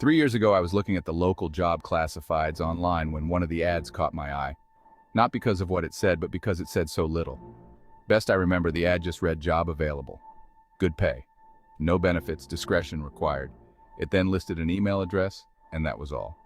3 years ago, I was looking at the local job classifieds online when one of the ads caught my eye. Not because of what it said, but because it said so little. Best I remember, the ad just read job available. Good pay. No benefits, discretion required. It then listed an email address, and that was all.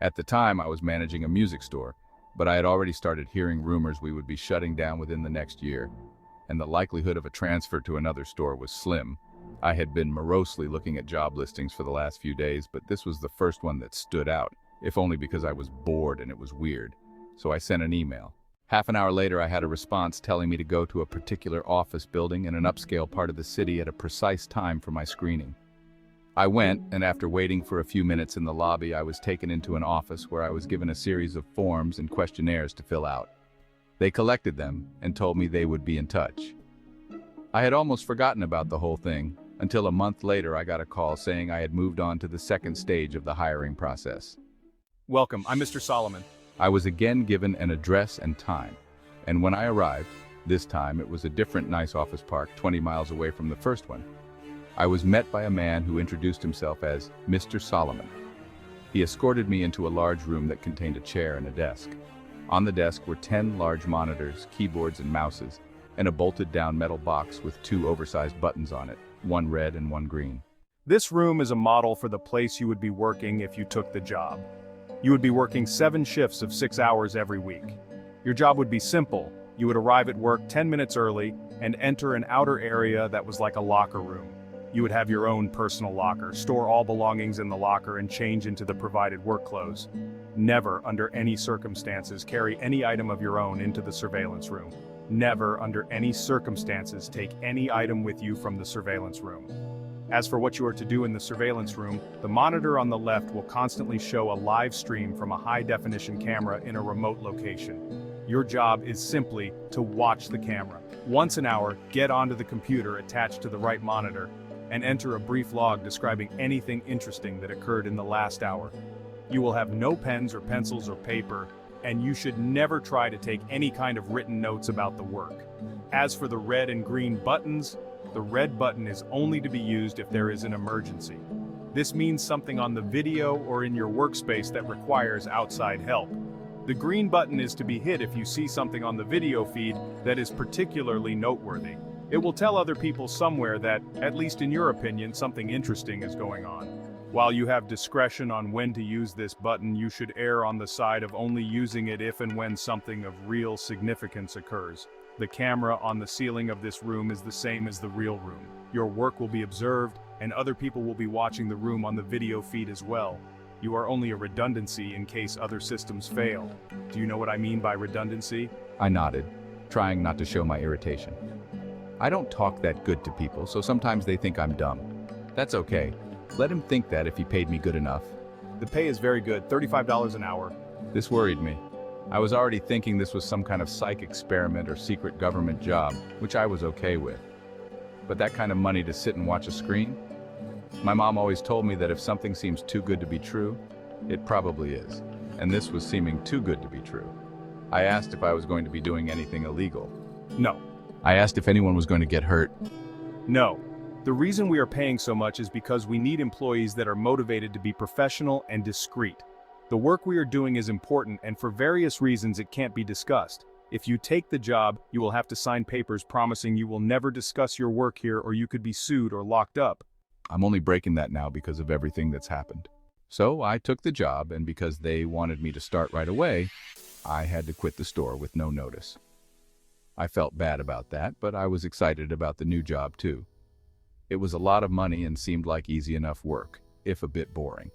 At the time, I was managing a music store, but I had already started hearing rumors we would be shutting down within the next year, and the likelihood of a transfer to another store was slim. I had been morosely looking at job listings for the last few days, but this was the first one that stood out, if only because I was bored and it was weird. So I sent an email. Half an hour later, I had a response telling me to go to a particular office building in an upscale part of the city at a precise time for my screening. I went, and after waiting for a few minutes in the lobby, I was taken into an office where I was given a series of forms and questionnaires to fill out. They collected them and told me they would be in touch. I had almost forgotten about the whole thing, until a month later I got a call saying I had moved on to the second stage of the hiring process. Welcome, I'm Mr. Solomon. I was again given an address and time, and when I arrived, this time it was a different nice office park 20 miles away from the first one. I was met by a man who introduced himself as Mr. Solomon. He escorted me into a large room that contained a chair and a desk. On the desk were 10 large monitors, keyboards and mouses, and a bolted-down metal box with 2 oversized buttons on it, one red and one green. This room is a model for the place you would be working if you took the job. You would be working 7 shifts of 6 hours every week. Your job would be simple. You would arrive at work 10 minutes early and enter an outer area that was like a locker room. You would have your own personal locker, store all belongings in the locker and change into the provided work clothes. Never, under any circumstances, carry any item of your own into the surveillance room. Never, under any circumstances, take any item with you from the surveillance room. As for what you are to do in the surveillance room, the monitor on the left will constantly show a live stream from a high-definition camera in a remote location. Your job is simply to watch the camera. Once an hour, get onto the computer attached to the right monitor and enter a brief log describing anything interesting that occurred in the last hour. You will have no pens or pencils or paper, and you should never try to take any kind of written notes about the work. As for the red and green buttons, the red button is only to be used if there is an emergency. This means something on the video or in your workspace that requires outside help. The green button is to be hit if you see something on the video feed that is particularly noteworthy. It will tell other people somewhere that, at least in your opinion, something interesting is going on. While you have discretion on when to use this button, you should err on the side of only using it if and when something of real significance occurs. The camera on the ceiling of this room is the same as the real room. Your work will be observed, and other people will be watching the room on the video feed as well. You are only a redundancy in case other systems fail. Do you know what I mean by redundancy? I nodded, trying not to show my irritation. I don't talk that good to people, so sometimes they think I'm dumb. That's okay. Let him think that if he paid me good enough. The pay is very good, $35 an hour. This worried me. I was already thinking this was some kind of psych experiment or secret government job, which I was okay with. But that kind of money to sit and watch a screen? My mom always told me that if something seems too good to be true, it probably is. And this was seeming too good to be true. I asked if I was going to be doing anything illegal. No. I asked if anyone was going to get hurt. No. The reason we are paying so much is because we need employees that are motivated to be professional and discreet. The work we are doing is important, and for various reasons it can't be discussed. If you take the job, you will have to sign papers promising you will never discuss your work here, or you could be sued or locked up. I'm only breaking that now because of everything that's happened. So I took the job, and because they wanted me to start right away, I had to quit the store with no notice. I felt bad about that, but I was excited about the new job too. It was a lot of money and seemed like easy enough work, if a bit boring.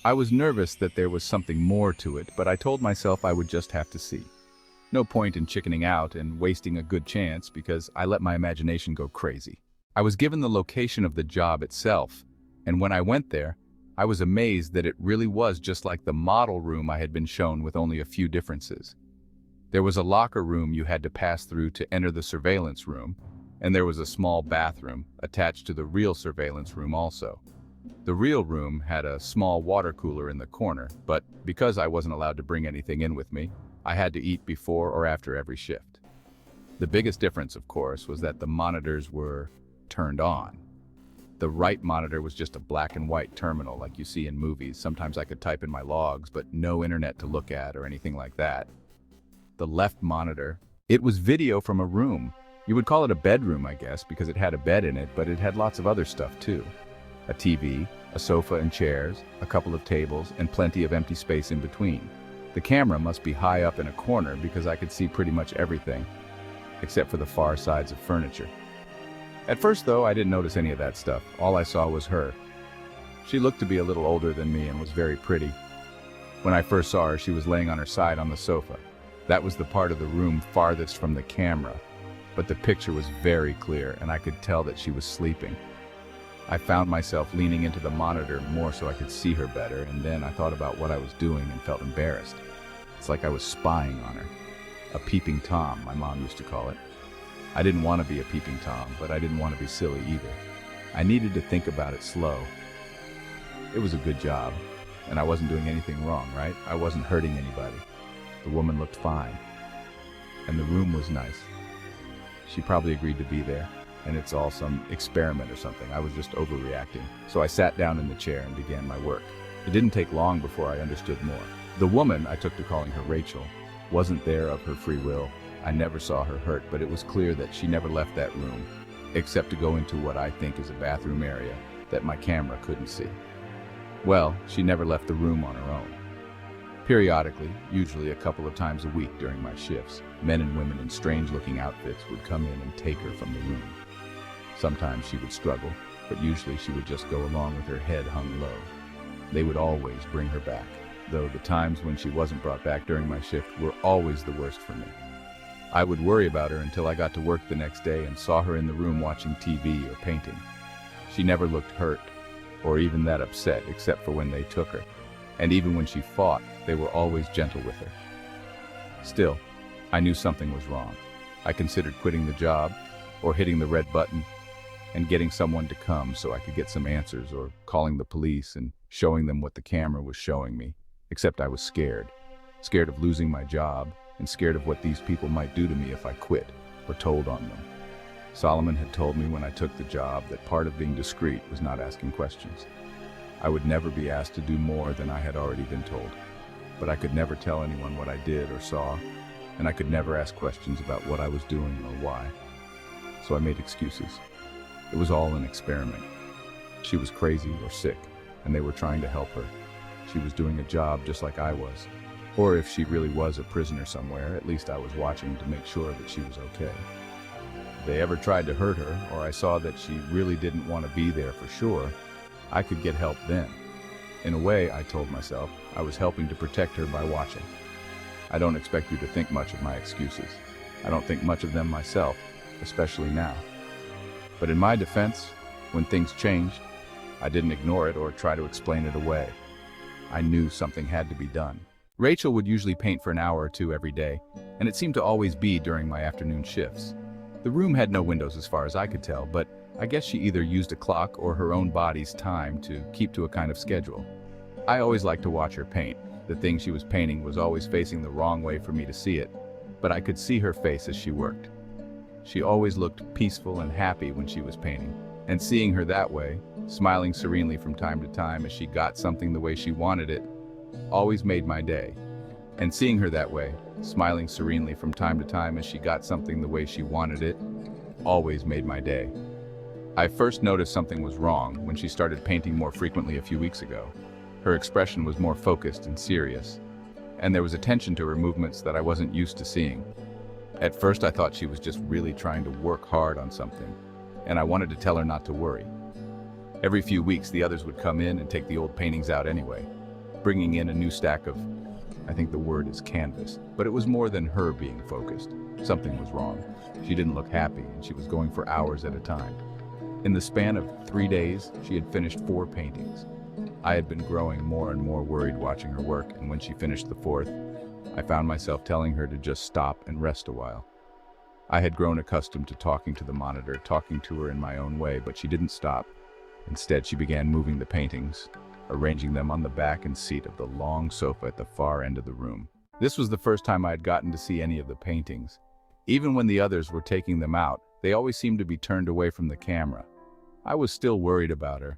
I was nervous that there was something more to it, but I told myself I would just have to see. No point in chickening out and wasting a good chance because I let my imagination go crazy. I was given the location of the job itself, and when I went there, I was amazed that it really was just like the model room I had been shown with only a few differences. There was a locker room you had to pass through to enter the surveillance room, and there was a small bathroom attached to the real surveillance room also. The real room had a small water cooler in the corner, but because I wasn't allowed to bring anything in with me, I had to eat before or after every shift. The biggest difference, of course, was that the monitors were turned on. The right monitor was just a black and white terminal like you see in movies. Sometimes I could type in my logs, but no internet to look at or anything like that. The left monitor, it was video from a room. You would call it a bedroom, I guess, because it had a bed in it, but it had lots of other stuff too. A TV, a sofa and chairs, a couple of tables, and plenty of empty space in between. The camera must be high up in a corner because I could see pretty much everything, except for the far sides of furniture. At first, though, I didn't notice any of that stuff. All I saw was her. She looked to be a little older than me and was very pretty. When I first saw her, she was laying on her side on the sofa. That was the part of the room farthest from the camera, but the picture was very clear and I could tell that she was sleeping. I found myself leaning into the monitor more so I could see her better, and then I thought about what I was doing and felt embarrassed. It's like I was spying on her. A peeping Tom, my mom used to call it. I didn't want to be a peeping Tom, but I didn't want to be silly either. I needed to think about it slow. It was a good job, and I wasn't doing anything wrong, right? I wasn't hurting anybody. The woman looked fine, and the room was nice. She probably agreed to be there, and it's all some experiment or something. I was just overreacting. So I sat down in the chair and began my work. It didn't take long before I understood more. The woman, I took to calling her Rachel, wasn't there of her free will. I never saw her hurt, but it was clear that she never left that room, except to go into what I think is a bathroom area that my camera couldn't see. Well, she never left the room on her own. Periodically, usually a couple of times a week during my shifts, men and women in strange-looking outfits would come in and take her from the room. Sometimes she would struggle, but usually she would just go along with her head hung low. They would always bring her back, though the times when she wasn't brought back during my shift were always the worst for me. I would worry about her until I got to work the next day and saw her in the room watching TV or painting. She never looked hurt, or even that upset, except for when they took her. And even when she fought, they were always gentle with her. Still, I knew something was wrong. I considered quitting the job, or hitting the red button, and getting someone to come so I could get some answers, or calling the police and showing them what the camera was showing me. Except I was scared. Scared of losing my job, and scared of what these people might do to me if I quit, or told on them. Solomon had told me when I took the job that part of being discreet was not asking questions. I would never be asked to do more than I had already been told. But I could never tell anyone what I did or saw, and I could never ask questions about what I was doing or why. So I made excuses. It was all an experiment. She was crazy or sick, and they were trying to help her. She was doing a job just like I was. Or if she really was a prisoner somewhere, at least I was watching to make sure that she was okay. If they ever tried to hurt her, or I saw that she really didn't want to be there for sure, I could get help then. In a way, I told myself, I was helping to protect her by watching. I don't expect you to think much of my excuses. I don't think much of them myself, especially now. But in my defense, when things changed, I didn't ignore it or try to explain it away. I knew something had to be done. Rachel would usually paint for an hour or two every day, and it seemed to always be during my afternoon shifts. The room had no windows as far as I could tell, but I guess she either used a clock or her own body's time to keep to a kind of schedule. I always liked to watch her paint. The thing she was painting was always facing the wrong way for me to see it, but I could see her face as she worked. She always looked peaceful and happy when she was painting, and seeing her that way, smiling serenely from time to time as she got something the way she wanted it, always made my day. And seeing her that way, smiling serenely from time to time as she got something the way she wanted it, always made my day. I first noticed something was wrong when she started painting more frequently a few weeks ago. Her expression was more focused and serious, and there was a tension to her movements that I wasn't used to seeing. At first I thought she was just really trying to work hard on something, and I wanted to tell her not to worry. Every few weeks the others would come in and take the old paintings out anyway, bringing in a new stack of, I think the word is canvas, but it was more than her being focused. Something was wrong. She didn't look happy, and she was going for hours at a time. In the span of 3 days, she had finished 4 paintings. I had been growing more and more worried watching her work, and when she finished the 4th, I found myself telling her to just stop and rest a while. I had grown accustomed to talking to the monitor, talking to her in my own way, but she didn't stop. Instead, she began moving the paintings, arranging them on the back and seat of the long sofa at the far end of the room. This was the first time I had gotten to see any of the paintings. Even when the others were taking them out, they always seemed to be turned away from the camera. I was still worried about her,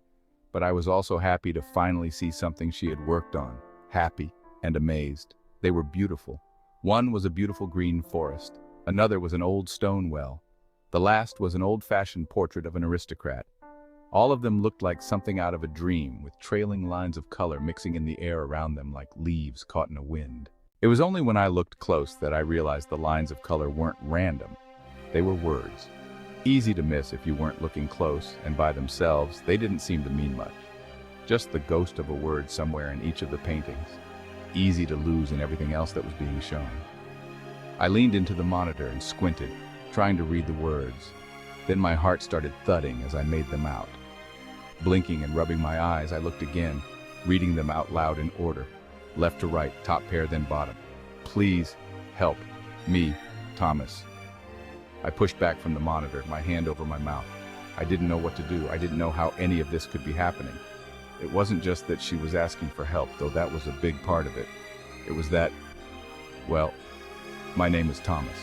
but I was also happy to finally see something she had worked on. Happy and amazed. They were beautiful. One was a beautiful green forest. Another was an old stone well. The last was an old-fashioned portrait of an aristocrat. All of them looked like something out of a dream, with trailing lines of color mixing in the air around them like leaves caught in a wind. It was only when I looked close that I realized the lines of color weren't random. They were words. Easy to miss if you weren't looking close, and by themselves, they didn't seem to mean much. Just the ghost of a word somewhere in each of the paintings. Easy to lose in everything else that was being shown. I leaned into the monitor and squinted, trying to read the words. Then my heart started thudding as I made them out. Blinking and rubbing my eyes, I looked again, reading them out loud in order. Left to right, top pair, then bottom. Please, help. Me, Thomas. I pushed back from the monitor, my hand over my mouth. I didn't know what to do. I didn't know how any of this could be happening. It wasn't just that she was asking for help, though that was a big part of it. It was that, well, my name is Thomas.